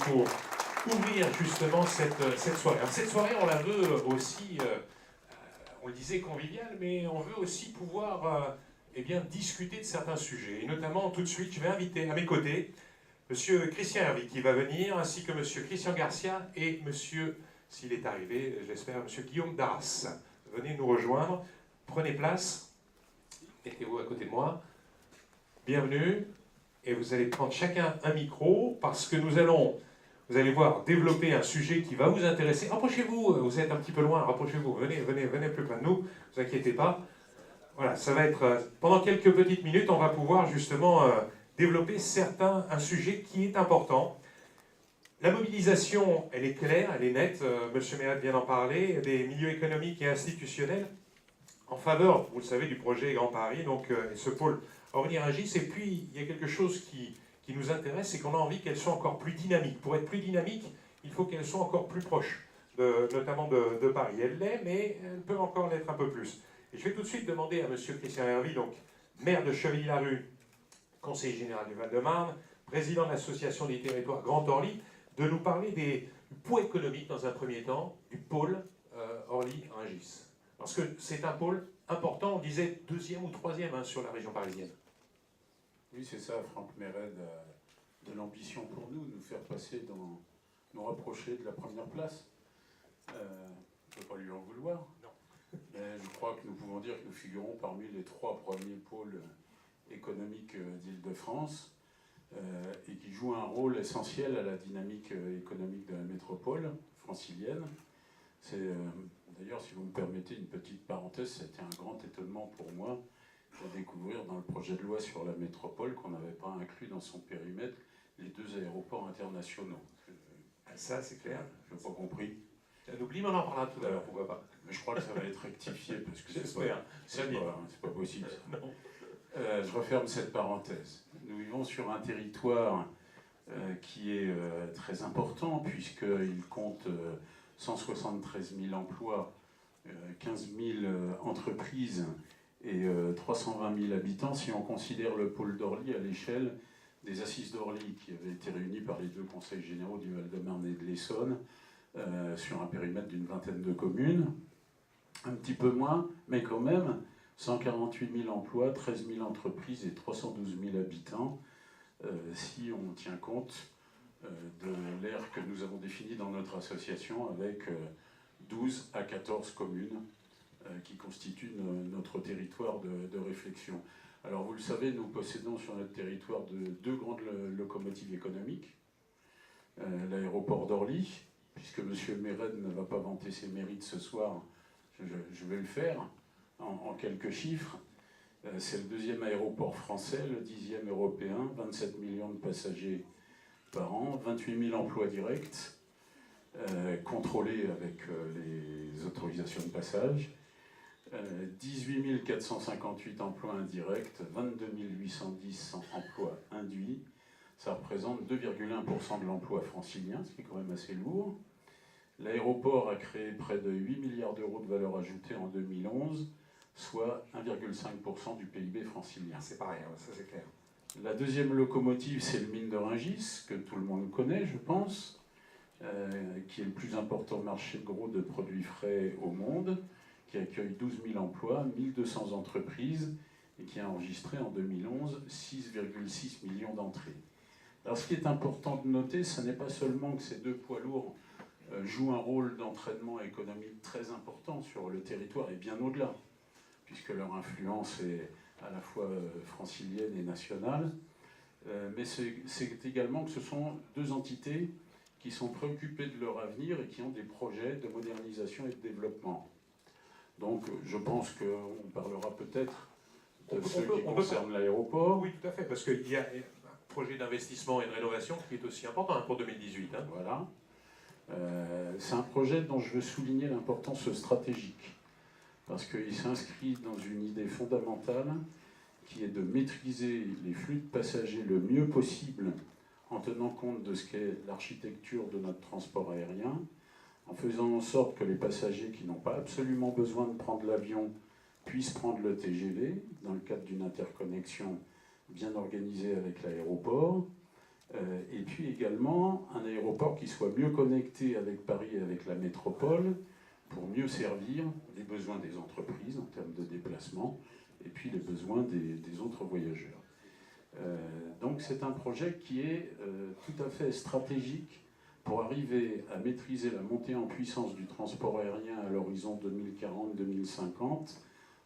pour ouvrir justement cette soirée. Alors, cette soirée, on la veut aussi, on le disait, conviviale, mais on veut aussi pouvoir eh bien, discuter de certains sujets. Et notamment, tout de suite, je vais inviter à mes côtés Monsieur Christian Hervy qui va venir, ainsi que Monsieur Christian Garcia et Monsieur, s'il est arrivé, j'espère, Monsieur Guillaume Darras. Venez nous rejoindre, prenez place, mettez-vous à côté de moi. Bienvenue, et vous allez prendre chacun un micro, parce que nous allons, vous allez voir, développer un sujet qui va vous intéresser. Rapprochez-vous, vous êtes un petit peu loin, rapprochez-vous, venez plus près de nous, ne vous inquiétez pas. Voilà, ça va être, pendant quelques petites minutes, on va pouvoir justement développer un sujet qui est important. La mobilisation, elle est claire, elle est nette, Monsieur Méhat vient d'en parler, des milieux économiques et institutionnels en faveur, vous le savez, du projet Grand Paris, donc ce pôle Orly-Rungis. Et puis, il y a quelque chose qui nous intéresse, c'est qu'on a envie qu'elles soient encore plus dynamiques. Pour être plus dynamiques, il faut qu'elles soient encore plus proches, notamment de Paris. Elle l'est, mais elle peut encore l'être un peu plus. Et je vais tout de suite demander à Monsieur Christian Hervy, donc maire de Chevilly-Larue, conseiller général du Val-de-Marne, président de l'association des territoires Grand Orly, de nous parler du poids économique dans un premier temps, du pôle Orly-Rungis. Parce que c'est un pôle important, on disait deuxième ou troisième sur la région parisienne. Oui, c'est ça, Franck Méred a de l'ambition pour nous, de nous faire passer nous rapprocher de la première place. Je ne peux pas lui en vouloir. Non. Mais je crois que nous pouvons dire que nous figurons parmi les 3 premiers pôles économiques d'Île-de-France et qui jouent un rôle essentiel à la dynamique économique de la métropole francilienne. D'ailleurs, si vous me permettez une petite parenthèse, c'était un grand étonnement pour moi de découvrir dans le projet de loi sur la métropole qu'on n'avait pas inclus dans son périmètre les 2 aéroports internationaux. Ça, c'est clair. Je n'ai pas compris. On oublie, mais on en parlera tout à l'heure, pourquoi pas. Mais je crois que ça va être rectifié, parce que c'est pas possible. Non. Je referme cette parenthèse. Nous vivons sur un territoire qui est très important, puisqu'il compte 173 000 emplois, 15 000 entreprises et 320 000 habitants, si on considère le pôle d'Orly à l'échelle des Assises d'Orly, qui avaient été réunies par les 2 conseils généraux du Val-de-Marne et de l'Essonne, sur un périmètre d'une vingtaine de communes. Un petit peu moins, mais quand même, 148 000 emplois, 13 000 entreprises et 312 000 habitants, si on tient compte de l'aire que nous avons définie dans notre association avec 12 à 14 communes qui constituent notre territoire de réflexion. Alors vous le savez, nous possédons sur notre territoire 2 grandes locomotives économiques. L'aéroport d'Orly, puisque M. Méred ne va pas vanter ses mérites ce soir, je vais le faire en quelques chiffres. C'est le 2e aéroport français, le 10e européen, 27 millions de passagers par an, 28 000 emplois directs, contrôlés avec les autorisations de passage, 18 458 emplois indirects, 22 810 emplois induits. Ça représente 2,1% de l'emploi francilien, ce qui est quand même assez lourd. L'aéroport a créé près de 8 milliards d'euros de valeur ajoutée en 2011, soit 1,5% du PIB francilien. C'est pareil, ça c'est clair. La 2e locomotive, c'est le mine de Rungis, que tout le monde connaît, je pense, qui est le plus important marché gros de produits frais au monde, qui accueille 12 000 emplois, 1200 entreprises, et qui a enregistré en 2011 6,6 millions d'entrées. Alors ce qui est important de noter, ce n'est pas seulement que ces 2 poids lourds jouent un rôle d'entraînement économique très important sur le territoire, et bien au-delà, puisque leur influence est à la fois francilienne et nationale, mais c'est également que ce sont 2 entités qui sont préoccupées de leur avenir et qui ont des projets de modernisation et de développement. Donc je pense qu'on parlera peut-être de ceux qui concernent l'aéroport. Oui, tout à fait, parce qu'il y a un projet d'investissement et de rénovation qui est aussi important pour 2018. Voilà. C'est un projet dont je veux souligner l'importance stratégique, parce qu'il s'inscrit dans une idée fondamentale qui est de maîtriser les flux de passagers le mieux possible en tenant compte de ce qu'est l'architecture de notre transport aérien, en faisant en sorte que les passagers qui n'ont pas absolument besoin de prendre l'avion puissent prendre le TGV dans le cadre d'une interconnexion bien organisée avec l'aéroport, Et puis également un aéroport qui soit mieux connecté avec Paris et avec la métropole pour mieux servir les besoins des entreprises en termes de déplacement et puis les besoins des autres voyageurs. Donc c'est un projet qui est tout à fait stratégique pour arriver à maîtriser la montée en puissance du transport aérien à l'horizon 2040-2050,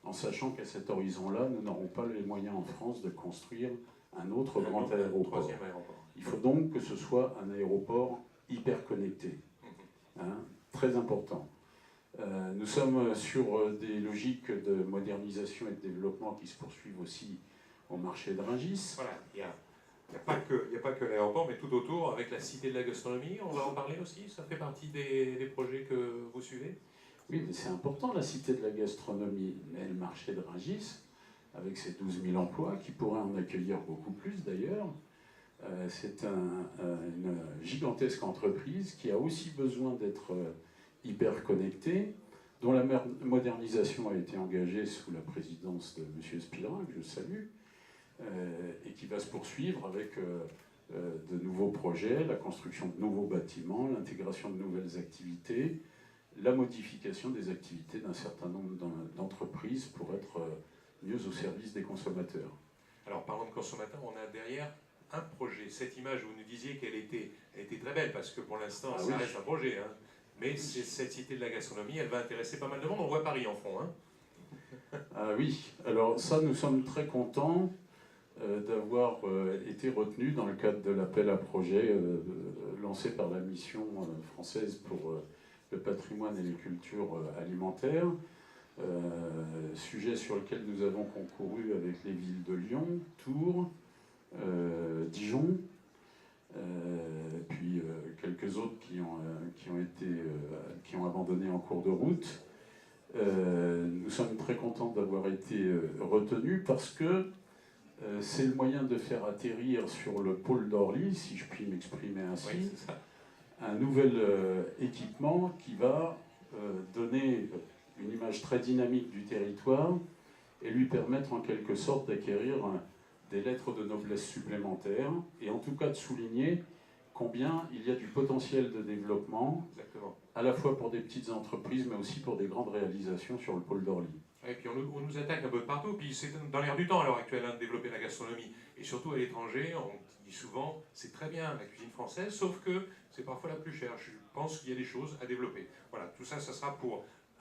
en sachant qu'à cet horizon-là, nous n'aurons pas les moyens en France de construire un autre grand aéroport. Troisième aéroport. Il faut donc que ce soit un aéroport hyper connecté, hein, très important. Nous sommes sur des logiques de modernisation et de développement qui se poursuivent aussi au marché de Rungis. Voilà, il n'y a pas que l'aéroport, mais tout autour, avec la cité de la gastronomie, on va en parler aussi, ça fait partie des projets que vous suivez? Oui, mais c'est important la cité de la gastronomie, mais le marché de Rungis, avec ses 12 000 emplois, qui pourraient en accueillir beaucoup plus d'ailleurs, c'est une gigantesque entreprise qui a aussi besoin d'être hyper connectée, dont la modernisation a été engagée sous la présidence de M. Spillerin, que je salue, et qui va se poursuivre avec de nouveaux projets, la construction de nouveaux bâtiments, l'intégration de nouvelles activités, la modification des activités d'un certain nombre d'entreprises pour être mieux au service des consommateurs. Alors, parlant de consommateurs, on a derrière un projet. Cette image, vous nous disiez qu'elle était très belle, parce que pour l'instant, ça reste un projet. Hein. Mais cette cité de la gastronomie, elle va intéresser pas mal de monde. On voit Paris en fond. Hein. Ah oui, alors ça, nous sommes très contents d'avoir été retenus dans le cadre de l'appel à projet lancé par la mission française pour le patrimoine et les cultures alimentaires. Sujet sur lequel nous avons concouru avec les villes de Lyon, Tours, Dijon, puis quelques autres qui ont abandonné en cours de route. Nous sommes très contents d'avoir été retenus parce que c'est le moyen de faire atterrir sur le pôle d'Orly, si je puis m'exprimer ainsi, oui, un nouvel équipement qui va donner une image très dynamique du territoire et lui permettre en quelque sorte d'acquérir des lettres de noblesse supplémentaires et en tout cas de souligner combien il y a du potentiel de développement, exactement, à la fois pour des petites entreprises mais aussi pour des grandes réalisations sur le pôle d'Orly. Et puis on nous attaque un peu de partout, puis c'est dans l'air du temps à l'heure actuelle de développer la gastronomie. Et surtout à l'étranger, on dit souvent, c'est très bien la cuisine française, sauf que c'est parfois la plus chère. Je pense qu'il y a des choses à développer. Voilà, tout ça, ça sera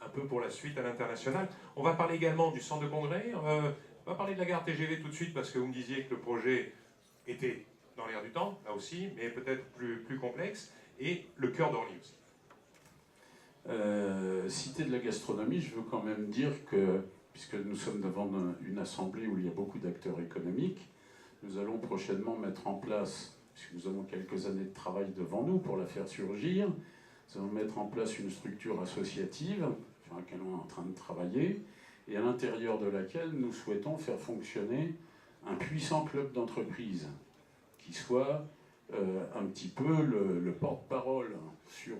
un peu pour la suite à l'international. On va parler également du centre de congrès. On va parler de la gare TGV tout de suite, parce que vous me disiez que le projet était dans l'air du temps, là aussi, mais peut-être plus complexe, et le cœur d'Orly aussi. Cité de la gastronomie, je veux quand même dire que, puisque nous sommes devant une assemblée où il y a beaucoup d'acteurs économiques, nous allons prochainement mettre en place, puisque nous avons quelques années de travail devant nous pour la faire surgir, nous allons mettre en place une structure associative sur laquelle on est en train de travailler, et à l'intérieur de laquelle nous souhaitons faire fonctionner un puissant club d'entreprise qui soit un petit peu le porte-parole sur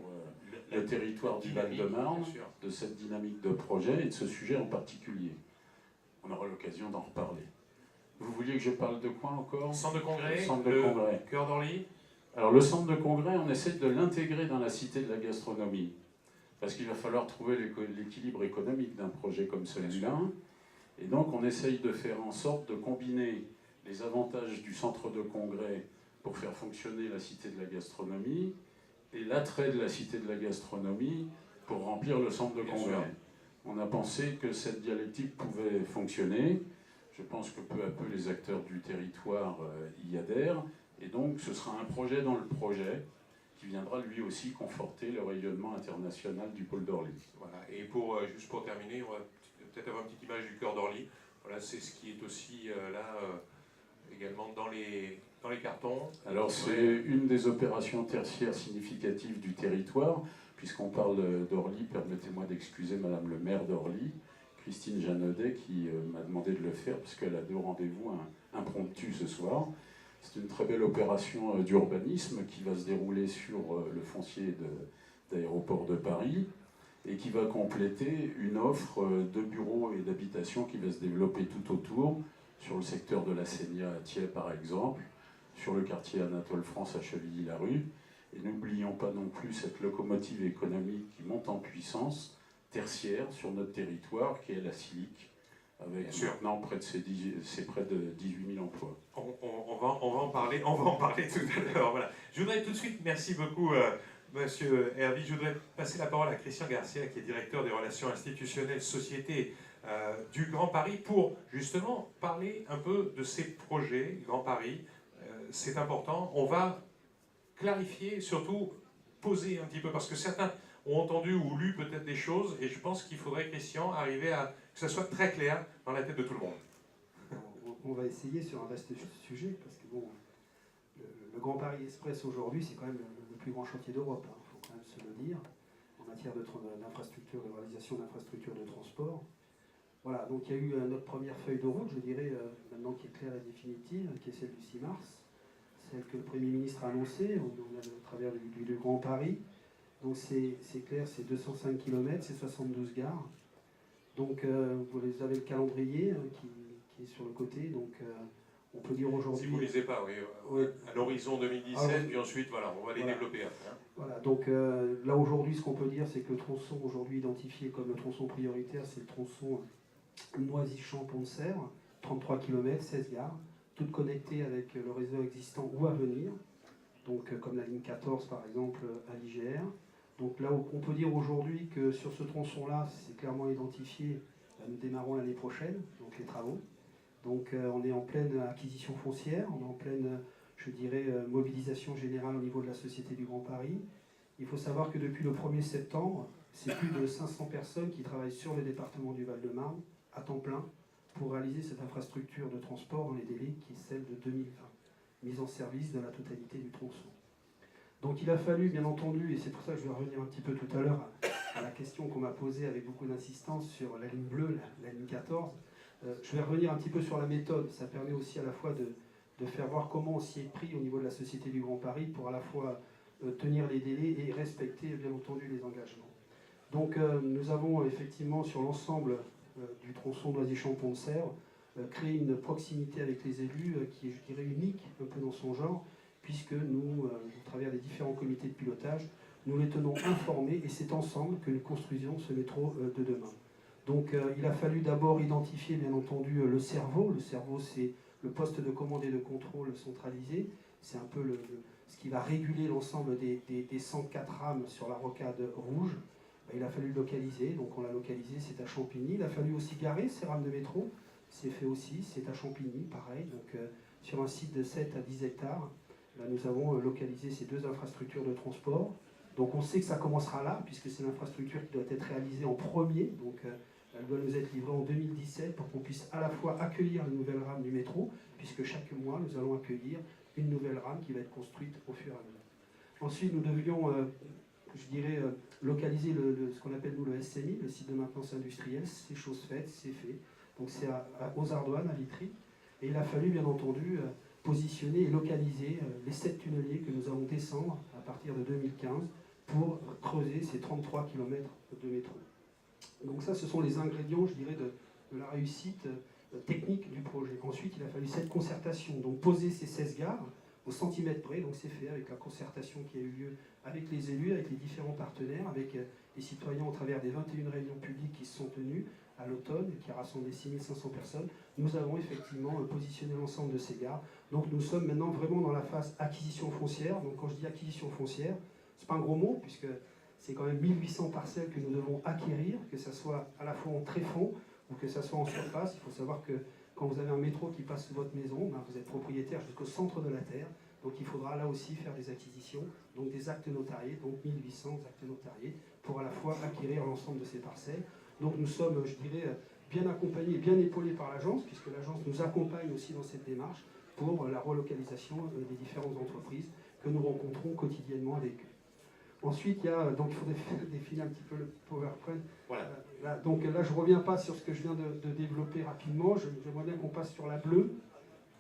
le territoire du Val-de-Marne, de cette dynamique de projet et de ce sujet en particulier. On aura l'occasion d'en reparler. Vous vouliez que je parle de quoi encore? Centre de congrès, centre de congrès. Cœur d'Orly. Alors le centre de congrès, on essaie de l'intégrer dans la cité de la gastronomie. Parce qu'il va falloir trouver l'équilibre économique d'un projet comme celui-là. Et donc on essaye de faire en sorte de combiner les avantages du centre de congrès pour faire fonctionner la cité de la gastronomie et l'attrait de la cité de la gastronomie pour remplir le centre de congrès. On a pensé que cette dialectique pouvait fonctionner. Je pense que peu à peu les acteurs du territoire y adhèrent. Et donc ce sera un projet dans le projet qui viendra lui aussi conforter le rayonnement international du pôle d'Orly. Voilà. Et juste pour terminer, on va peut-être avoir une petite image du cœur d'Orly. Voilà, c'est ce qui est aussi là également dans les cartons. Alors c'est une des opérations tertiaires significatives du territoire, puisqu'on parle d'Orly, permettez-moi d'excuser Madame le maire d'Orly, Christine Jeannaudet, qui m'a demandé de le faire, parce qu'elle a 2 rendez-vous impromptus ce soir. C'est une très belle opération d'urbanisme qui va se dérouler sur le foncier d'Aéroport de Paris et qui va compléter une offre de bureaux et d'habitations qui va se développer tout autour, sur le secteur de la Sénia à Thiers par exemple, sur le quartier Anatole France à Chevilly-la-Rue. Et n'oublions pas non plus cette locomotive économique qui monte en puissance, tertiaire, sur notre territoire, qui est la Silic, avec maintenant près de 18 000 emplois. On va en parler tout à l'heure. Voilà. Je voudrais tout de suite, merci beaucoup Monsieur Hervy, je voudrais passer la parole à Christian Garcia, qui est directeur des relations institutionnelles société du Grand Paris, pour justement parler un peu de ces projets Grand Paris. C'est important. On va clarifier, surtout poser un petit peu, parce que certains ont entendu ou lu peut-être des choses, et je pense qu'il faudrait, Christian, arriver à que ça soit très clair dans la tête de tout le monde. On va essayer sur un vaste sujet, parce que bon, le Grand Paris Express aujourd'hui, c'est quand même le plus grand chantier d'Europe, il faut quand même se le dire, en matière d'infrastructure, de réalisation d'infrastructures de transport. Voilà, donc il y a eu notre première feuille de route, je dirais, maintenant qui est claire et définitive, qui est celle du 6 mars, celle que le Premier ministre a annoncée au travers du Grand Paris. Donc c'est clair, c'est 205 km, c'est 72 gares. Donc vous avez le calendrier qui est sur le côté, donc on peut dire aujourd'hui... Si vous ne lisez pas, oui, à l'horizon 2017, puis ensuite, voilà, on va les développer après. Hein. Voilà, donc là aujourd'hui, ce qu'on peut dire, c'est que le tronçon aujourd'hui identifié comme le tronçon prioritaire, c'est le tronçon Noisy-Champs-Pont de Sèvres, 33 km, 16 gares, toutes connectées avec le réseau existant ou à venir, donc comme la ligne 14 par exemple à l'IGR. Donc là, on peut dire aujourd'hui que sur ce tronçon-là, c'est clairement identifié, nous démarrons l'année prochaine, donc les travaux. Donc on est en pleine acquisition foncière, on est en pleine, je dirais, mobilisation générale au niveau de la Société du Grand Paris. Il faut savoir que depuis le 1er septembre, c'est plus de 500 personnes qui travaillent sur le département du Val-de-Marne à temps plein pour réaliser cette infrastructure de transport dans les délais qui est celle de 2020, mise en service de la totalité du tronçon. Donc il a fallu, bien entendu, et c'est pour ça que je vais revenir un petit peu tout à l'heure à la question qu'on m'a posée avec beaucoup d'insistance sur la ligne bleue, la ligne 14, je vais revenir un petit peu sur la méthode. Ça permet aussi à la fois de faire voir comment on s'y est pris au niveau de la Société du Grand Paris pour à la fois tenir les délais et respecter, bien entendu, les engagements. Donc nous avons effectivement sur l'ensemble du tronçon Noisy-Champs-Pont de Sèvres créé une proximité avec les élus qui est, je dirais, unique un peu dans son genre, puisque nous, au travers des différents comités de pilotage, nous les tenons informés et c'est ensemble que nous construisons ce métro de demain. Donc il a fallu d'abord identifier bien entendu le cerveau. Le cerveau, c'est le poste de commande et de contrôle centralisé. C'est un peu ce qui va réguler l'ensemble des 104 rames sur la rocade rouge. Il a fallu le localiser, donc on l'a localisé, c'est à Champigny. Il a fallu aussi garer ces rames de métro, c'est fait aussi, c'est à Champigny, pareil, donc sur un site de 7 à 10 hectares. Là, nous avons localisé ces deux infrastructures de transport. Donc on sait que ça commencera là, puisque c'est l'infrastructure qui doit être réalisée en premier. Donc elle doit nous être livrée en 2017 pour qu'on puisse à la fois accueillir les nouvelles rames du métro, puisque chaque mois nous allons accueillir une nouvelle rame qui va être construite au fur et à mesure. Ensuite nous devions, je dirais, localiser ce qu'on appelle nous le SMI, le site de maintenance industrielle. C'est chose faite, c'est fait. Donc c'est aux Ardoines, à Vitry. Et il a fallu bien entendu positionner et localiser les 7 tunneliers que nous allons descendre à partir de 2015 pour creuser ces 33 km de métro. Donc ça, ce sont les ingrédients, je dirais, de la réussite technique du projet. Ensuite, il a fallu cette concertation, donc poser ces 16 gares au centimètre près, donc c'est fait avec la concertation qui a eu lieu avec les élus, avec les différents partenaires, avec les citoyens au travers des 21 réunions publiques qui se sont tenues à l'automne, qui a rassemblé 6500 personnes. Nous avons effectivement positionné l'ensemble de ces gares. Donc nous sommes maintenant vraiment dans la phase acquisition foncière. Donc quand je dis acquisition foncière, c'est pas un gros mot, puisque c'est quand même 1800 parcelles que nous devons acquérir, que ce soit à la fois en tréfonds ou que ce soit en surface. Il faut savoir que quand vous avez un métro qui passe sous votre maison, vous êtes propriétaire jusqu'au centre de la terre. Donc il faudra là aussi faire des acquisitions, donc des actes notariés, donc 1800 actes notariés, pour à la fois acquérir l'ensemble de ces parcelles. Donc nous sommes, je dirais, bien accompagnés, bien épaulés par l'agence, puisque l'agence nous accompagne aussi dans cette démarche pour la relocalisation des différentes entreprises que nous rencontrons quotidiennement avec eux. Ensuite, donc il faudrait définir un petit peu le PowerPoint. Voilà. Donc là, je ne reviens pas sur ce que je viens de développer rapidement. J'aimerais bien qu'on passe sur la bleue.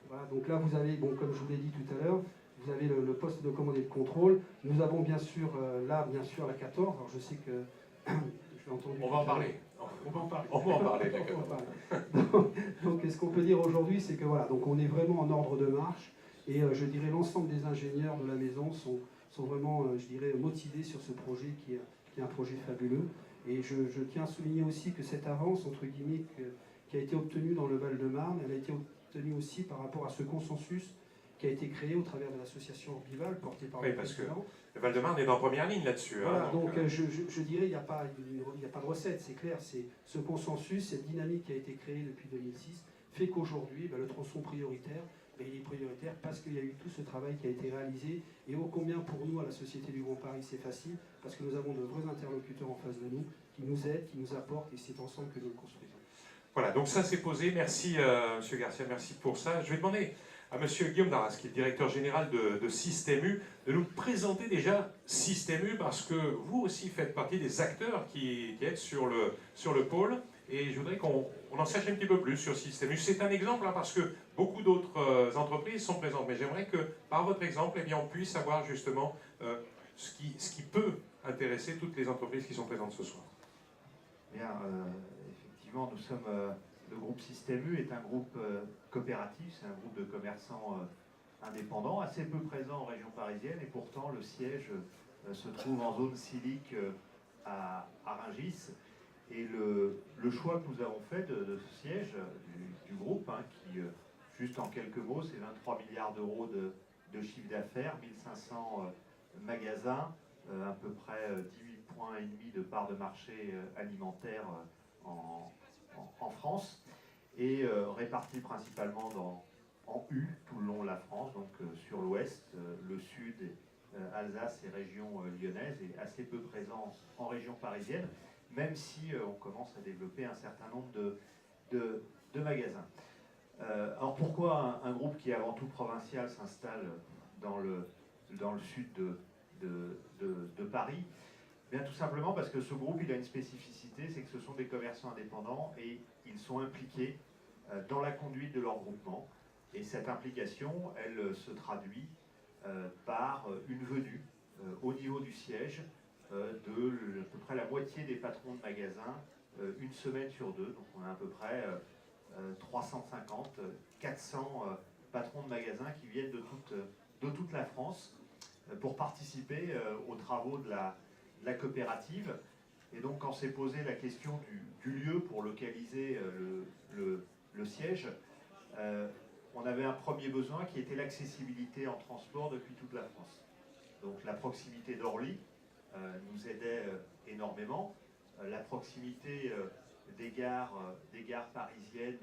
Voilà, donc là, vous avez, bon, comme je vous l'ai dit tout à l'heure, vous avez le poste de commande et de contrôle. Nous avons bien sûr, là, bien sûr, la 14. Alors je sais que je l'ai entendu. On va en parler. On va en parler. On va en parler, d'accord. Donc, ce qu'on peut dire aujourd'hui, c'est que voilà, donc on est vraiment en ordre de marche. Et je dirais l'ensemble des ingénieurs de la maison sont vraiment, je dirais, motivés sur ce projet qui est un projet fabuleux. Et je tiens à souligner aussi que cette avance, entre guillemets, qui a été obtenue dans le Val-de-Marne, elle a été obtenue aussi par rapport à ce consensus qui a été créé au travers de l'association Orbival, portée par le président. Le Val-de-Marne est en première ligne là-dessus. Voilà, donc je dirais, il n'y a pas de recette, c'est clair. C'est ce consensus, cette dynamique qui a été créée depuis 2006, fait qu'aujourd'hui, le tronçon prioritaire, il est prioritaire parce qu'il y a eu tout ce travail qui a été réalisé. Et ô combien pour nous, à la Société du Grand Paris, c'est facile, parce que nous avons de vrais interlocuteurs en face de nous, qui nous aident, qui nous apportent, et c'est ensemble que nous le construisons. Voilà, donc ça c'est posé. Merci M. Garcia, merci pour ça. Je vais demander à M. Guillaume Darras, qui est le directeur général de Système U, de nous présenter déjà Système U, parce que vous aussi faites partie des acteurs qui êtes sur le pôle. Et je voudrais qu'on en sache un petit peu plus sur Système U. C'est un exemple, parce que beaucoup d'autres entreprises sont présentes. Mais j'aimerais que, par votre exemple, on puisse savoir justement ce qui peut intéresser toutes les entreprises qui sont présentes ce soir. Bien, effectivement, nous sommes... le groupe Système U est un groupe coopératif, c'est un groupe de commerçants indépendants, assez peu présent en région parisienne, et pourtant le siège se trouve en zone silique à Rungis. Et le choix que nous avons fait de ce siège du groupe, qui, juste en quelques mots, c'est 23 milliards d'euros de chiffre d'affaires, 1500 magasins, à peu près 18 points et demi de part de marché alimentaire en France, et répartis principalement en U, tout le long de la France, donc sur l'ouest, le sud, Alsace et région lyonnaise, et assez peu présent en région parisienne, même si on commence à développer un certain nombre de magasins. Alors pourquoi un groupe qui est avant tout provincial s'installe dans le sud de Paris? Bien, tout simplement parce que ce groupe, il a une spécificité, c'est que ce sont des commerçants indépendants et ils sont impliqués dans la conduite de leur groupement. Et cette implication, elle se traduit par une venue au niveau du siège de à peu près la moitié des patrons de magasins une semaine sur deux. Donc on a à peu près 350, 400 patrons de magasins qui viennent de toute la France pour participer aux travaux de la coopérative. Et donc quand s'est posée la question du lieu pour localiser le siège, on avait un premier besoin qui était l'accessibilité en transport depuis toute la France. Donc la proximité d'Orly nous aidait énormément, la proximité des gares parisiennes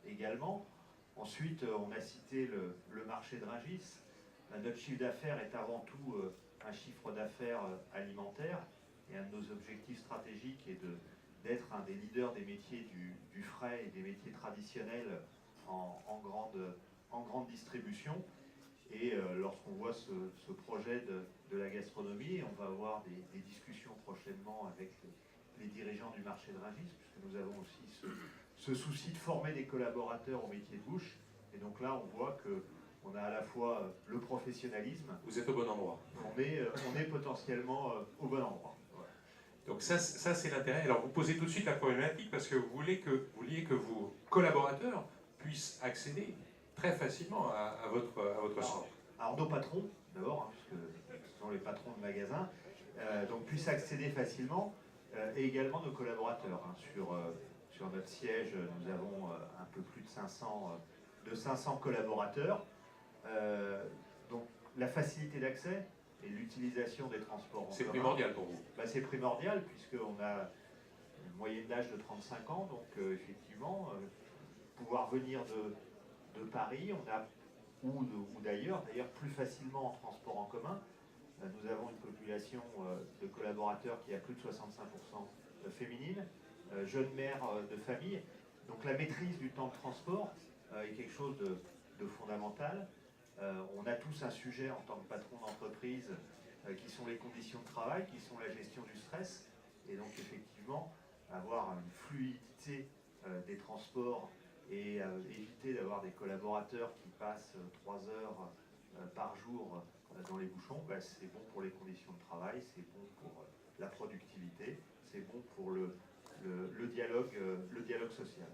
également. Ensuite, on a cité le marché de Rungis. Notre chiffre d'affaires est avant tout un chiffre d'affaires alimentaire, et un de nos objectifs stratégiques est d'être un des leaders des métiers du frais et des métiers traditionnels en grande distribution. Et lorsqu'on voit ce projet de la gastronomie, on va avoir des discussions prochainement avec les dirigeants du marché de Rungis, puisque nous avons aussi ce souci de former des collaborateurs au métier de bouche. Et donc là, on voit qu'on a à la fois le professionnalisme. Vous êtes au bon endroit. On est potentiellement au bon endroit. Voilà. Donc ça c'est l'intérêt. Alors vous posez tout de suite la problématique parce que vous vouliez que vos collaborateurs puissent accéder très facilement à votre centre. Alors nos patrons, d'abord, puisque ce sont les patrons de magasins, donc puissent accéder facilement, et également nos collaborateurs. Sur notre siège, nous avons un peu plus de 500 collaborateurs. Donc la facilité d'accès et l'utilisation des transports en commun. C'est primordial pour vous. C'est primordial puisqu'on a une moyenne d'âge de 35 ans, donc effectivement, pouvoir venir de Paris, ou d'ailleurs plus facilement en transport en commun. Nous avons une population de collaborateurs qui est à plus de 65% féminine, jeunes mères de famille. Donc la maîtrise du temps de transport est quelque chose de fondamental. On a tous un sujet en tant que patron d'entreprise qui sont les conditions de travail, qui sont la gestion du stress. Et donc effectivement, avoir une fluidité des transports et éviter d'avoir des collaborateurs qui passent 3 heures par jour dans les bouchons, c'est bon pour les conditions de travail, c'est bon pour la productivité, c'est bon pour le dialogue social.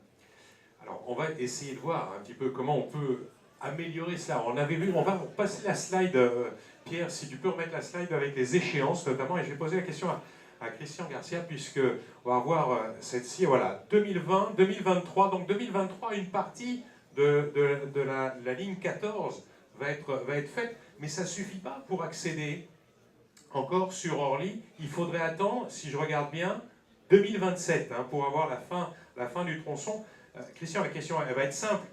Alors on va essayer de voir un petit peu comment on peut améliorer cela? On avait vu, on va passer la slide, Pierre, si tu peux remettre la slide avec les échéances notamment, et je vais poser la question à Christian Garcia, puisque on va voir cette-ci, voilà, 2020, 2023, donc 2023, une partie de la ligne 14 va être faite, mais ça ne suffit pas pour accéder encore sur Orly. Il faudrait attendre, si je regarde bien, 2027 hein, pour avoir la fin du tronçon. Christian, la question elle va être simple.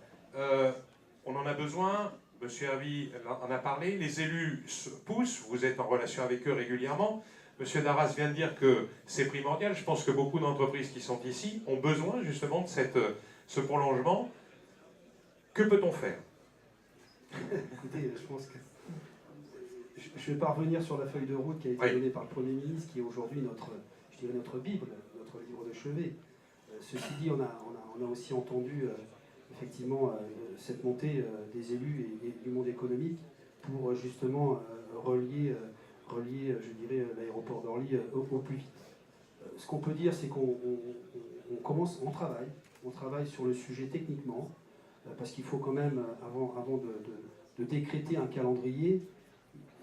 On en a besoin, M. Hervy en a parlé, les élus poussent, vous êtes en relation avec eux régulièrement. M. Darras vient de dire que c'est primordial. Je pense que beaucoup d'entreprises qui sont ici ont besoin justement de ce prolongement. Que peut-on faire? Écoutez, je pense que je ne vais pas revenir sur la feuille de route qui a été donnée par le Premier ministre, qui est aujourd'hui notre Bible, notre livre de chevet. Ceci dit, on a aussi entendu effectivement cette montée des élus et du monde économique pour justement relier je dirais, l'aéroport d'Orly au plus vite. Ce qu'on peut dire, c'est qu'on travaille sur le sujet techniquement, parce qu'il faut quand même, avant de décréter un calendrier,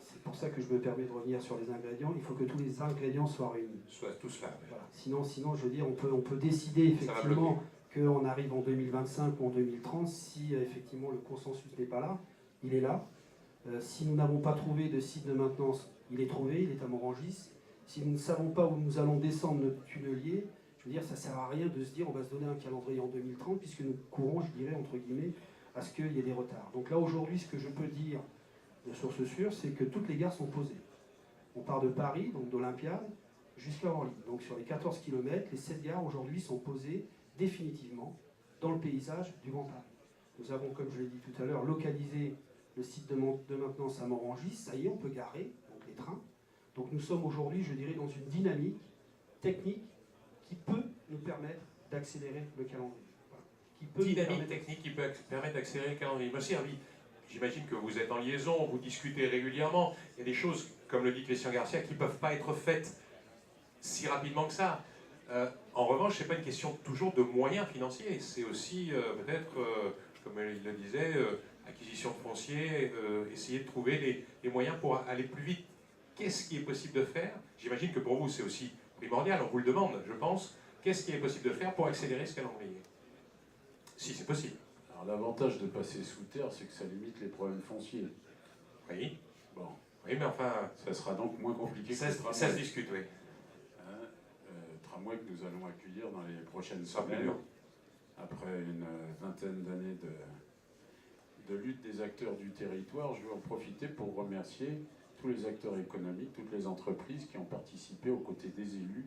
c'est pour ça que je me permets de revenir sur les ingrédients, il faut que tous les ingrédients soient réunis. Soit tous là. Voilà. Sinon, je veux dire, on peut décider effectivement qu'on arrive en 2025 ou en 2030, si effectivement le consensus n'est pas là, il est là. Si nous n'avons pas trouvé de site de maintenance, il est trouvé, il est à Morangis. Si nous ne savons pas où nous allons descendre notre tunnelier, je veux dire, ça ne sert à rien de se dire on va se donner un calendrier en 2030, puisque nous courons, je dirais, entre guillemets, à ce qu'il y ait des retards. Donc là, aujourd'hui, ce que je peux dire de source sûre, c'est que toutes les gares sont posées. On part de Paris, donc d'Olympiade, jusqu'à Orly. Donc sur les 14 km, les 7 gares aujourd'hui sont posées définitivement dans le paysage du Grand Paris. Nous avons, comme je l'ai dit tout à l'heure, localisé le site de maintenance à Morangis. Ça y est, on peut garer donc les trains. Donc nous sommes aujourd'hui, je dirais, dans une dynamique technique qui peut nous permettre d'accélérer le calendrier. Voilà. Dynamique technique qui peut permettre d'accélérer le calendrier. Monsieur Hervy, j'imagine que vous êtes en liaison, vous discutez régulièrement. Il y a des choses, comme le dit Christian Garcia, qui ne peuvent pas être faites si rapidement que ça. En revanche, ce n'est pas une question toujours de moyens financiers. C'est aussi peut-être, comme il le disait, acquisition de foncier, essayer de trouver les moyens pour aller plus vite. Qu'est-ce qui est possible de faire? J'imagine que pour vous, c'est aussi primordial, on vous le demande, je pense. Qu'est-ce qui est possible de faire pour accélérer ce calendrier? Si c'est possible. Alors l'avantage de passer sous terre, c'est que ça limite les problèmes fonciers. Oui. Bon. Oui, mais enfin... Ça sera donc moins compliqué que le tramway. Ça se discute, oui. Tramway que nous allons accueillir dans les prochaines semaines, après une vingtaine d'années de lutte des acteurs du territoire. Je veux en profiter pour remercier tous les acteurs économiques, toutes les entreprises qui ont participé aux côtés des élus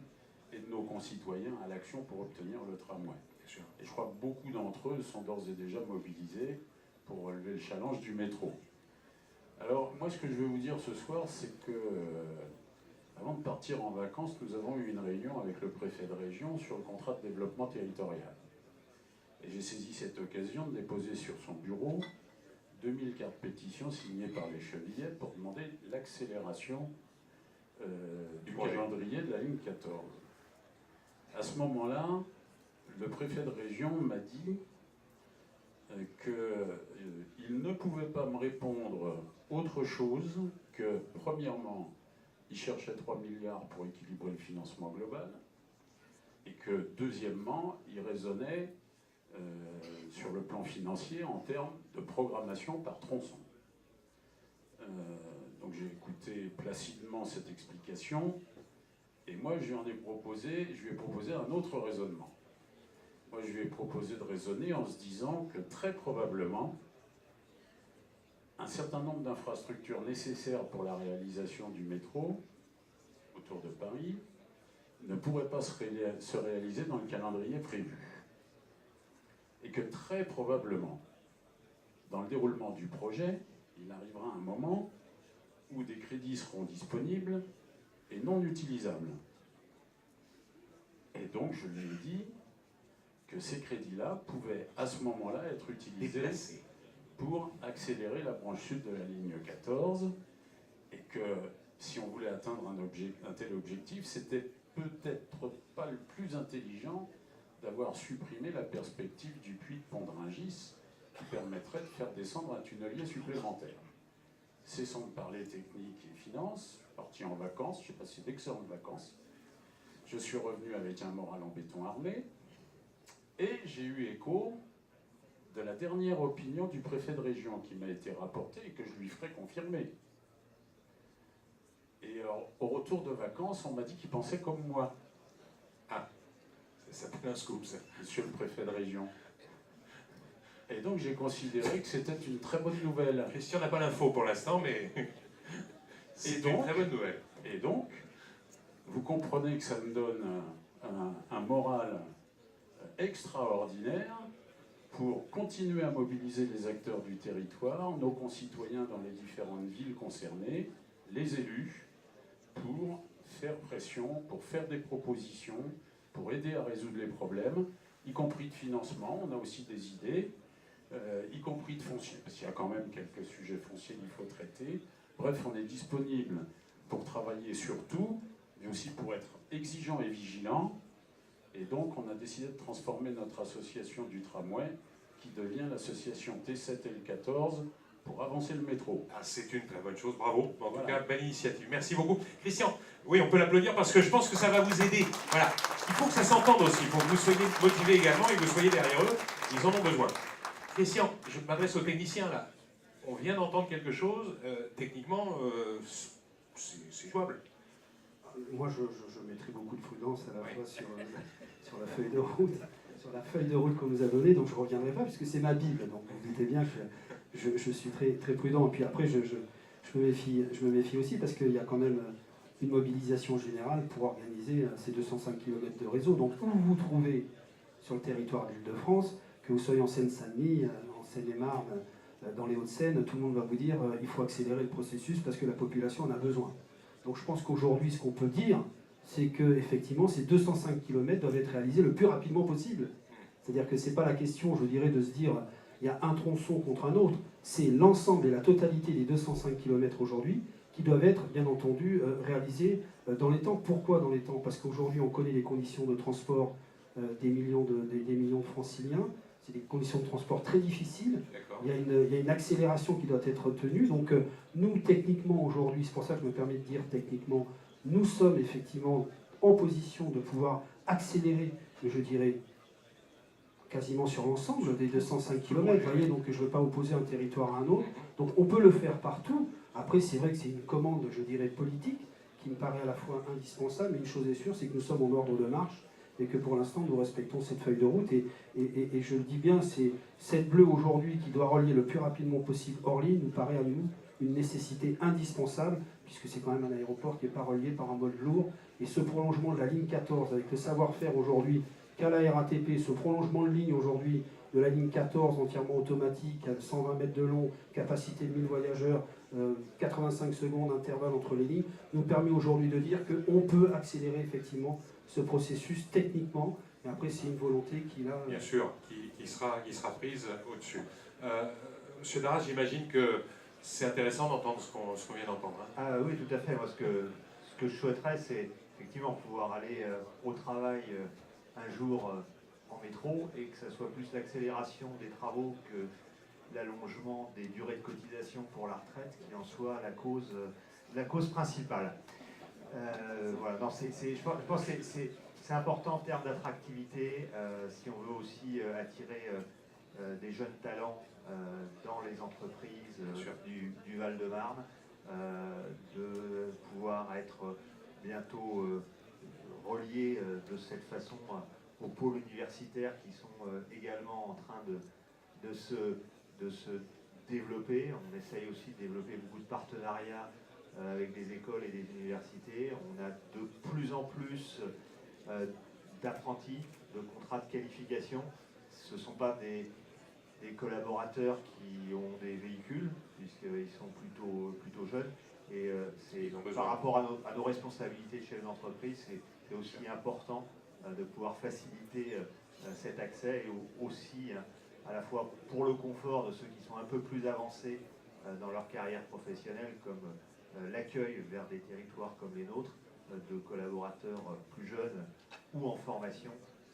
et de nos concitoyens à l'action pour obtenir le tramway. Et je crois que beaucoup d'entre eux sont d'ores et déjà mobilisés pour relever le challenge du métro. Alors, moi, ce que je veux vous dire ce soir, c'est que, avant de partir en vacances, nous avons eu une réunion avec le préfet de région sur le contrat de développement territorial. Et j'ai saisi cette occasion de déposer sur son bureau 2000 cartes pétitions signées par les Chevillets pour demander l'accélération du calendrier de la ligne 14. À ce moment-là, le préfet de région m'a dit qu'il ne pouvait pas me répondre autre chose que, premièrement, il cherchait 3 milliards pour équilibrer le financement global, et que, deuxièmement, il raisonnait sur le plan financier en termes de programmation par tronçon. Donc j'ai écouté placidement cette explication, et moi je lui ai proposé un autre raisonnement. Moi je lui ai proposé de raisonner en se disant que très probablement un certain nombre d'infrastructures nécessaires pour la réalisation du métro autour de Paris ne pourraient pas se réaliser dans le calendrier prévu. Et que très probablement, dans le déroulement du projet, il arrivera un moment où des crédits seront disponibles et non utilisables. Et donc, je lui ai dit que ces crédits-là pouvaient, à ce moment-là, être utilisés pour accélérer la branche sud de la ligne 14, et que si on voulait atteindre un tel objectif, c'était peut-être pas le plus intelligent d'avoir supprimé la perspective du puits de Pondringis, qui permettrait de faire descendre un tunnelier supplémentaire. Cessons de parler technique et finance, parti en vacances, je ne sais pas si c'est d'excellentes vacances. Je suis revenu avec un moral en béton armé et j'ai eu écho de la dernière opinion du préfet de région qui m'a été rapportée et que je lui ferai confirmer. Et alors, au retour de vacances, on m'a dit qu'il pensait comme moi. Ah, ça s'appelle un scoop, ça. Monsieur le préfet de région. Et donc j'ai considéré que c'était une très bonne nouvelle. Christian n'a pas l'info pour l'instant, mais c'est une très bonne nouvelle. Et donc, vous comprenez que ça me donne un moral extraordinaire pour continuer à mobiliser les acteurs du territoire, nos concitoyens dans les différentes villes concernées, les élus, pour faire pression, pour faire des propositions, pour aider à résoudre les problèmes, y compris de financement. On a aussi des idées, y compris de foncier, parce qu'il y a quand même quelques sujets fonciers qu'il faut traiter. Bref, on est disponible pour travailler sur tout, mais aussi pour être exigeant et vigilant. Et donc, on a décidé de transformer notre association du tramway, qui devient l'association T7L14, pour avancer le métro. Ah, c'est une très bonne chose, bravo. En tout Voilà. cas, belle initiative. Merci beaucoup. Christian, oui, on peut l'applaudir parce que je pense que ça va vous aider. Voilà. Il faut que ça s'entende aussi, pour que vous soyez motivés également et que vous soyez derrière eux. Ils en ont besoin. Christian, je m'adresse aux techniciens là. On vient d'entendre quelque chose. Techniquement, c'est jouable. Moi, je mettrai beaucoup de prudence à la fois sur la feuille de route, sur la feuille de route qu'on nous a donnée, donc je ne reviendrai pas, puisque c'est ma Bible, donc vous doutez bien que je suis très, très prudent. Et puis après, je me méfie aussi, parce qu'il y a quand même une mobilisation générale pour organiser ces 205 km de réseau. Donc où vous vous trouvez sur le territoire de l'Île-de-France, que vous soyez en Seine-Saint-Denis, en Seine-et-Marne, dans les Hauts-de-Seine, tout le monde va vous dire il faut accélérer le processus parce que la population en a besoin. Donc je pense qu'aujourd'hui, ce qu'on peut dire, c'est qu'effectivement, ces 205 km doivent être réalisés le plus rapidement possible. C'est-à-dire que ce n'est pas la question, je dirais, de se dire il y a un tronçon contre un autre, c'est l'ensemble et la totalité des 205 km aujourd'hui qui doivent être, bien entendu, réalisés dans les temps. Pourquoi dans les temps? Parce qu'aujourd'hui, on connaît les conditions de transport des millions de franciliens. C'est des conditions de transport très difficiles. Il y a une accélération qui doit être tenue. Donc nous, techniquement, aujourd'hui, c'est pour ça que je me permets de dire techniquement, nous sommes effectivement en position de pouvoir accélérer, je dirais, quasiment sur l'ensemble des 205 km. Vous voyez, donc je ne veux pas opposer un territoire à un autre. Donc on peut le faire partout. Après, c'est vrai que c'est une commande, je dirais, politique, qui me paraît à la fois indispensable, mais une chose est sûre, c'est que nous sommes en ordre de marche et que pour l'instant, nous respectons cette feuille de route. Et je le dis bien, c'est cette bleue aujourd'hui qui doit relier le plus rapidement possible Orly, nous paraît à nous une nécessité indispensable, puisque c'est quand même un aéroport qui n'est pas relié par un mode lourd. Et ce prolongement de la ligne 14, avec le savoir-faire aujourd'hui qu'a la RATP, ce prolongement de ligne aujourd'hui de la ligne 14 entièrement automatique, à 120 mètres de long, capacité de 1000 voyageurs, 85 secondes d'intervalle entre les lignes, nous permet aujourd'hui de dire qu'on peut accélérer effectivement ce processus techniquement. Et après, c'est une volonté qui a... Bien sûr, qui sera prise au-dessus. Monsieur Darras, j'imagine que c'est intéressant d'entendre ce qu'on vient d'entendre. Hein. Ah oui, tout à fait. Moi, ce que je souhaiterais, c'est effectivement pouvoir aller au travail un jour en métro et que ça soit plus l'accélération des travaux que l'allongement des durées de cotisation pour la retraite qui en soit la cause principale. Voilà, non, je pense que c'est important en termes d'attractivité, si on veut aussi attirer des jeunes talents dans les entreprises du Val-de-Marne, de pouvoir être bientôt reliés de cette façon aux pôles universitaires qui sont également en train de se développer. On essaye aussi de développer beaucoup de partenariats avec des écoles et des universités. On a de plus en plus d'apprentis, de contrats de qualification. Ce ne sont pas des collaborateurs qui ont des véhicules, puisqu'ils sont plutôt jeunes. Et par rapport à nos responsabilités de chef d'entreprise, c'est aussi important de pouvoir faciliter cet accès et aussi à la fois pour le confort de ceux qui sont un peu plus avancés dans leur carrière professionnelle, comme l'accueil vers des territoires comme les nôtres, de collaborateurs plus jeunes ou en formation.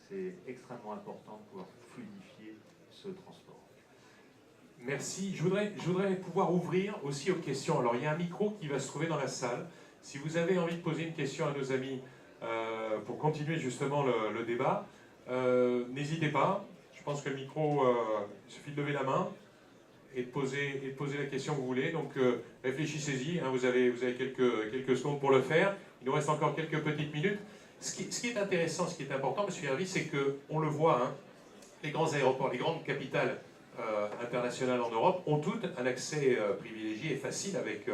C'est extrêmement important de pouvoir fluidifier ce transport. Merci. Je voudrais pouvoir ouvrir aussi aux questions. Alors, il y a un micro qui va se trouver dans la salle. Si vous avez envie de poser une question à nos amis pour continuer justement le débat, n'hésitez pas. Je pense que le micro, il suffit de lever la main et de poser la question que vous voulez. Donc, réfléchissez-y. Hein, vous avez quelques secondes pour le faire. Il nous reste encore quelques petites minutes. Ce qui est intéressant, ce qui est important, M. Hervy, c'est qu'on le voit, hein, les grands aéroports, les grandes capitales internationales en Europe ont toutes un accès privilégié et facile avec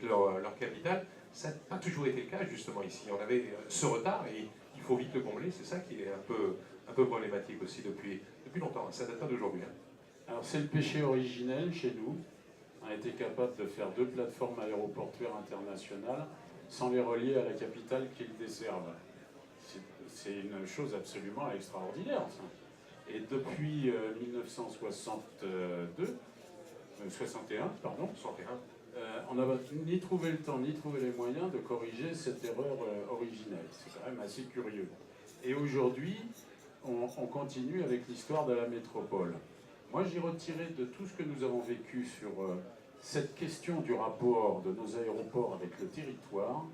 leur capitale. Ça n'a pas toujours été le cas, justement, ici. On avait ce retard et il faut vite le combler. C'est ça qui est un peu problématique aussi depuis longtemps. Ça date pas d'aujourd'hui. Hein. Alors c'est le péché originel chez nous. On a été capable de faire 2 plateformes aéroportuaires internationales sans les relier à la capitale qu'ils desservent. C'est une chose absolument extraordinaire, ça. Et depuis 61, on n'a ni trouvé le temps, ni trouvé les moyens de corriger cette erreur originelle. C'est quand même assez curieux. Et aujourd'hui, on continue avec l'histoire de la métropole. Moi, j'ai retiré de tout ce que nous avons vécu sur cette question du rapport de nos aéroports avec le territoire,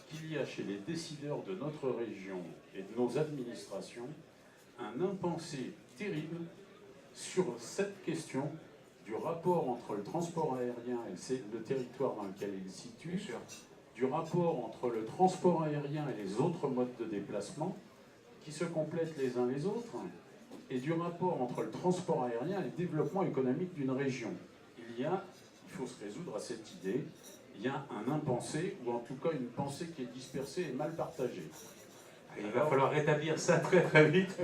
qu'il y a chez les décideurs de notre région et de nos administrations un impensé terrible sur cette question du rapport entre le transport aérien et le territoire dans lequel il se situe, du rapport entre le transport aérien et les autres modes de déplacement qui se complètent les uns les autres, et du rapport entre le transport aérien et le développement économique d'une région. Il faut se résoudre à cette idée, il y a un impensé, ou en tout cas une pensée qui est dispersée et mal partagée. Il va falloir rétablir ça très très vite.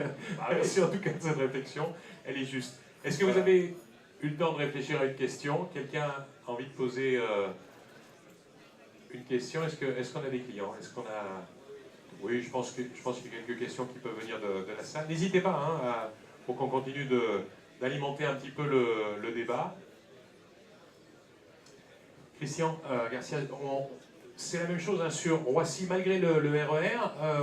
Merci en tout cas de cette réflexion, elle est juste. Est-ce que vous avez eu le temps de réfléchir à une question? Quelqu'un a envie de poser une question? Est-ce qu'on a des clients? Est-ce qu'on a... Oui, je pense qu'il y a quelques questions qui peuvent venir de la salle. N'hésitez pas hein, pour qu'on continue d'alimenter un petit peu le débat. Christian Garcia, c'est la même chose hein, sur Roissy, malgré le RER,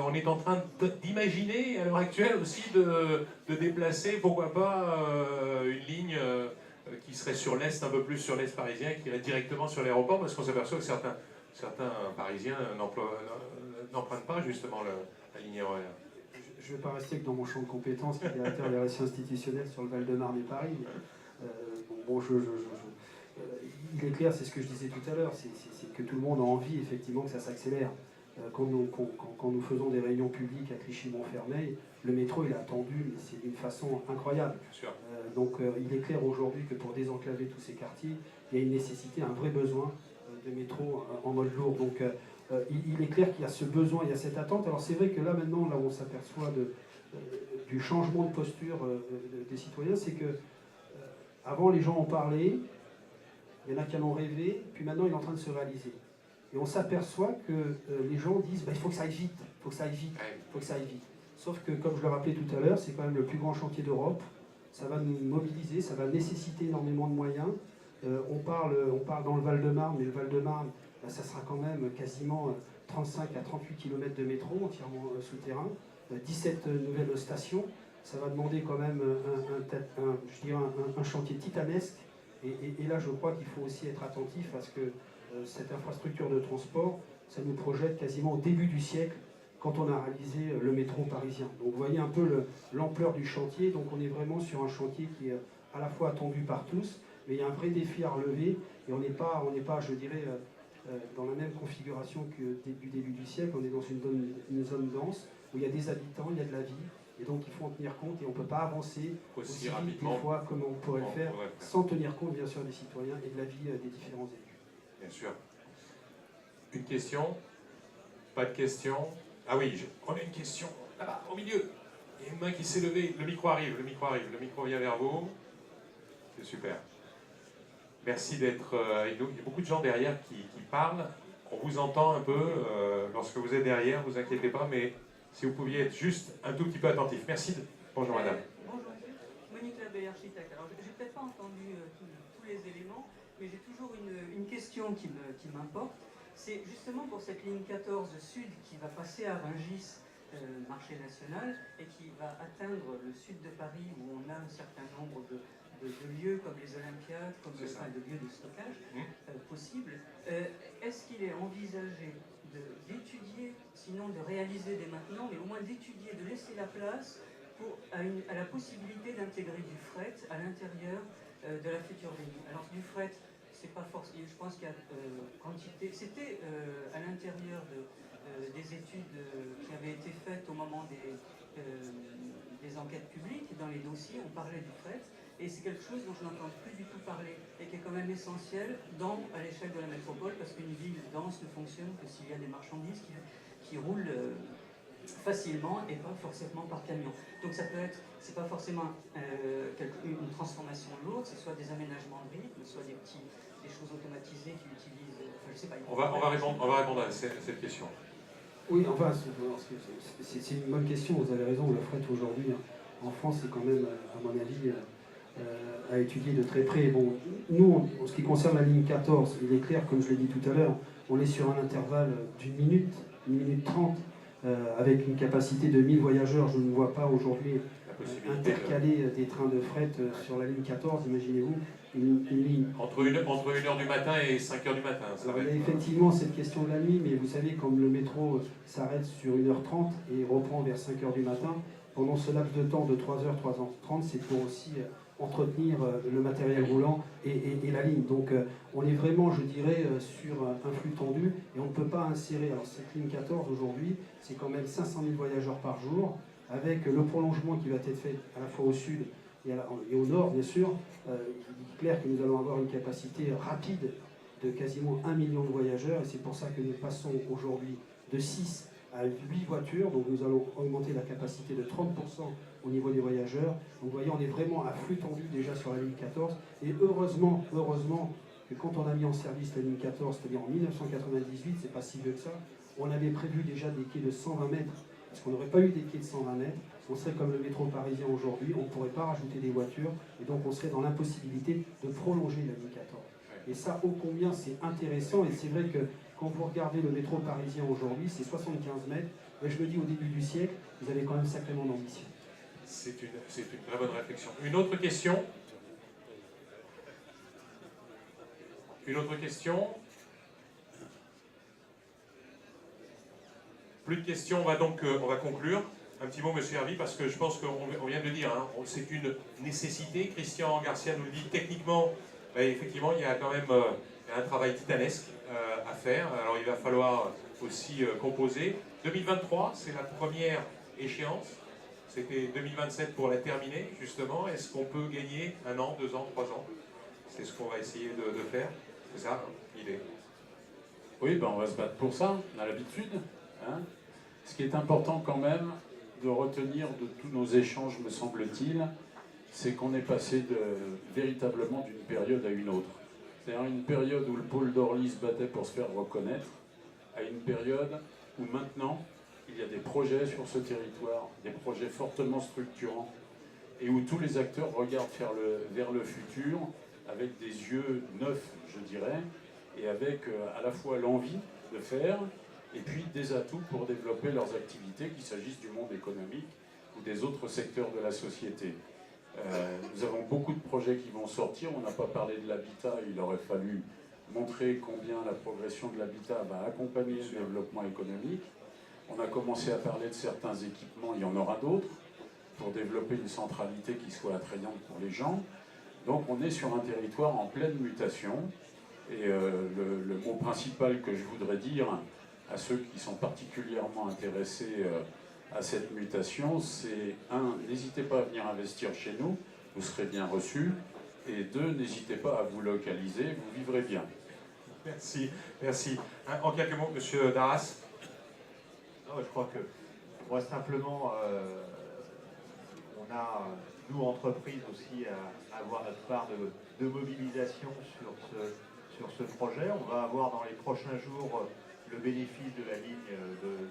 on est en train d'imaginer à l'heure actuelle aussi de déplacer, pourquoi pas, une ligne qui serait sur l'Est, un peu plus sur l'Est parisien, qui irait directement sur l'aéroport, parce qu'on s'aperçoit que certains Parisiens n'empruntent pas justement la ligne RER. Je ne vais pas rester que dans mon champ de compétences, qui est directeur des relations institutionnelles sur le Val-de-Marne et Paris. Il est clair, c'est ce que je disais tout à l'heure, c'est que tout le monde a envie effectivement que ça s'accélère. Quand nous faisons des réunions publiques à Clichy-Montfermeil, le métro il est attendu, mais c'est d'une façon incroyable. Il est clair aujourd'hui que pour désenclaver tous ces quartiers, il y a une nécessité, un vrai besoin de métro en mode lourd. Donc il est clair qu'il y a ce besoin, il y a cette attente. Alors c'est vrai que là maintenant, là où on s'aperçoit du changement de posture des citoyens, c'est que avant les gens en parlaient, il y en a qui en ont rêvé, puis maintenant il est en train de se réaliser. Et on s'aperçoit que les gens disent il faut que ça aille vite, il faut que ça aille vite, il faut que ça aille vite. Sauf que, comme je le rappelais tout à l'heure, c'est quand même le plus grand chantier d'Europe. Ça va nous mobiliser, ça va nécessiter énormément de moyens. On parle dans le Val-de-Marne, mais le Val-de-Marne, ça sera quand même quasiment 35 à 38 km de métro entièrement souterrain, 17 nouvelles stations. Ça va demander quand même un chantier titanesque. Et là, je crois qu'il faut aussi être attentif à ce que cette infrastructure de transport, ça nous projette quasiment au début du siècle, quand on a réalisé le métro parisien. Donc vous voyez un peu l'ampleur du chantier. Donc on est vraiment sur un chantier qui est à la fois attendu par tous, mais il y a un vrai défi à relever. Et on n'est pas, je dirais, dans la même configuration que du début du siècle. On est dans une zone dense, où il y a des habitants, il y a de la vie. Et donc il faut en tenir compte et on ne peut pas avancer aussi rapidement des fois comme on pourrait le faire, sans tenir compte bien sûr des citoyens et de la vie des différents élus. Bien sûr. Une question? Pas de question? Ah oui, on a une question là-bas, au milieu. Il y a une main qui s'est levée. Le micro arrive, le micro vient vers vous. C'est super. Merci d'être avec nous. Il y a beaucoup de gens derrière qui parlent. On vous entend un peu lorsque vous êtes derrière, ne vous inquiétez pas, mais si vous pouviez être juste un tout petit peu attentif. Merci. Bonjour madame. Bonjour monsieur. Monique Labé, architecte. Alors, j'ai peut-être pas entendu tous les éléments, mais j'ai toujours une question qui m'importe. C'est justement pour cette ligne 14 sud qui va passer à Rungis, marché national, et qui va atteindre le sud de Paris, où on a un certain nombre de lieux comme les Olympiades, comme C'est ça. de lieux de stockage Mmh. possibles. Est-ce qu'il est envisagé d'étudier, sinon de réaliser dès maintenant, mais au moins d'étudier, de laisser la place à la possibilité d'intégrer du fret à l'intérieur de la future ligne? Alors du fret, c'est pas forcément, je pense qu'il y a quantité, c'était à l'intérieur des études qui avaient été faites au moment des enquêtes publiques, dans les dossiers, on parlait du fret, et c'est quelque chose dont je n'entends plus du tout parler, et qui est quand même essentiel à l'échelle de la métropole, parce qu'une ville dense ne fonctionne que s'il y a des marchandises qui roulent facilement et pas forcément par camion. Donc ça peut être, c'est pas forcément une transformation lourde, c'est soit des aménagements de rythme, soit des choses automatisées qui utilisent, enfin je sais pas. On va répondre à cette question. Oui, enfin, c'est une bonne question, vous avez raison, le fret aujourd'hui, en France, c'est quand même, à mon avis, à étudier de très près. Bon, nous, en ce qui concerne la ligne 14, il est clair, comme je l'ai dit tout à l'heure, on est sur un intervalle d'une minute, 1 minute 30, avec une capacité de 1000 voyageurs. Je ne vois pas aujourd'hui intercaler des trains de fret sur la ligne 14, imaginez-vous, une ligne. Entre 1h du matin et 5h du matin. Ça Alors, va il y a être... effectivement cette question de la nuit, mais vous savez, comme le métro s'arrête sur 1h30 et reprend vers 5h du matin, pendant ce laps de temps de 3h, 3h30, c'est pour aussi entretenir le matériel roulant et la ligne. Donc on est vraiment, je dirais, sur un flux tendu et on ne peut pas insérer. Alors cette ligne 14 aujourd'hui, c'est quand même 500 000 voyageurs par jour, avec le prolongement qui va être fait à la fois au sud et au nord, bien sûr. Il est clair que nous allons avoir une capacité rapide de quasiment 1 million de voyageurs, et c'est pour ça que nous passons aujourd'hui de 6 à 8 voitures, donc nous allons augmenter la capacité de 30% au niveau des voyageurs. Donc vous voyez, on est vraiment à flux tendu déjà sur la ligne 14, et heureusement que quand on a mis en service la ligne 14, c'est-à-dire en 1998, c'est pas si vieux que ça, on avait prévu déjà des quais de 120 mètres, parce qu'on n'aurait pas eu des quais de 120 mètres, on serait comme le métro parisien aujourd'hui, on ne pourrait pas rajouter des voitures, et donc on serait dans l'impossibilité de prolonger la ligne 14. Et ça, ô combien c'est intéressant, et c'est vrai que quand vous regardez le métro parisien aujourd'hui, c'est 75 mètres, mais je me dis au début du siècle, vous avez quand même sacrément d'ambition. C'est une très bonne réflexion. Une autre question? Une autre question? Plus de questions, on va conclure. Un petit mot, monsieur Hervy, parce que je pense qu'on vient de le dire, hein, c'est une nécessité. Christian Garcia nous le dit techniquement, effectivement, il y a quand même un travail titanesque à faire. Alors il va falloir aussi composer. 2023, c'est la première échéance. C'était 2027 pour la terminer, justement. Est-ce qu'on peut gagner 1 an, 2 ans, 3 ans? C'est ce qu'on va essayer de faire. C'est ça, l'idée. Oui, ben on va se battre pour ça, on a l'habitude. Hein. Ce qui est important quand même de retenir de tous nos échanges, me semble-t-il, c'est qu'on est passé véritablement d'une période à une autre. C'est-à-dire une période où le pôle d'Orly se battait pour se faire reconnaître, à une période où maintenant, il y a des projets sur ce territoire, des projets fortement structurants, et où tous les acteurs regardent vers le futur avec des yeux neufs, je dirais, et avec à la fois l'envie de faire, et puis des atouts pour développer leurs activités, qu'il s'agisse du monde économique ou des autres secteurs de la société. Nous avons beaucoup de projets qui vont sortir. On n'a pas parlé de l'habitat. Il aurait fallu montrer combien la progression de l'habitat va accompagner le développement économique. On a commencé à parler de certains équipements. Il y en aura d'autres pour développer une centralité qui soit attrayante pour les gens. Donc on est sur un territoire en pleine mutation. Et le mot principal que je voudrais dire à ceux qui sont particulièrement intéressés à cette mutation, c'est 1, n'hésitez pas à venir investir chez nous, vous serez bien reçus, et 2, n'hésitez pas à vous localiser, vous vivrez bien. Merci, merci. En quelques mots, monsieur Darras. Non, je crois que, moi simplement, on a, nous, entreprises aussi, à avoir notre part de mobilisation sur ce projet. On va avoir dans les prochains jours le bénéfice de la ligne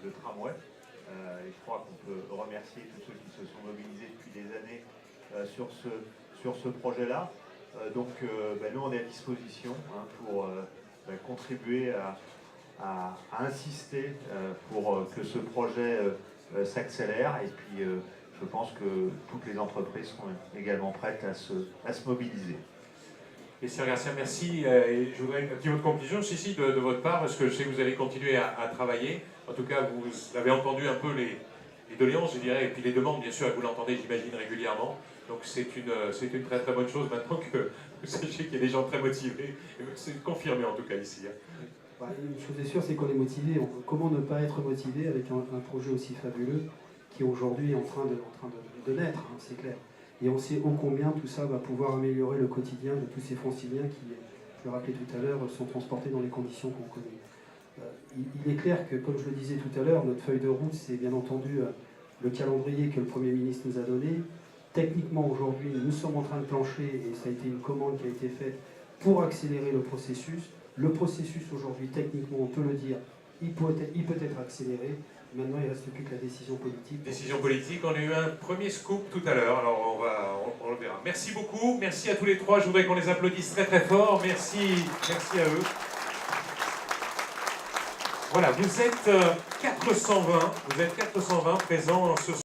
de tramway. Et je crois qu'on peut remercier tous ceux qui se sont mobilisés depuis des années sur ce projet-là. Donc nous, on est à disposition pour contribuer à insister pour que ce projet s'accélère. Et puis, je pense que toutes les entreprises sont également prêtes à se mobiliser. Christian Garcia, merci. Et je voudrais une petite mot de conclusion ici de votre part, parce que je sais que vous allez continuer à travailler. En tout cas, vous avez entendu un peu les doléances, je dirais, et puis les demandes, bien sûr, et vous l'entendez, j'imagine, régulièrement. Donc c'est une très très bonne chose maintenant que vous sachiez qu'il y a des gens très motivés. C'est confirmé en tout cas ici. Bah, une chose est sûre, c'est qu'on est motivé. Comment ne pas être motivé avec un projet aussi fabuleux qui aujourd'hui est en train de naître, hein, c'est clair. Et on sait ô combien tout ça va pouvoir améliorer le quotidien de tous ces franciliens qui, je le rappelais tout à l'heure, sont transportés dans les conditions qu'on connaît. Il est clair que, comme je le disais tout à l'heure, notre feuille de route, c'est bien entendu le calendrier que le Premier ministre nous a donné. Techniquement, aujourd'hui, nous sommes en train de plancher, et ça a été une commande qui a été faite pour accélérer le processus. Le processus, aujourd'hui, techniquement, on peut le dire, il peut être accéléré. Maintenant, il ne reste plus que la décision politique. Décision politique, on a eu un premier scoop tout à l'heure, alors on le verra. Merci beaucoup, merci à tous les trois, je voudrais qu'on les applaudisse très très fort, merci à eux. Voilà, vous êtes 420 présents ce soir.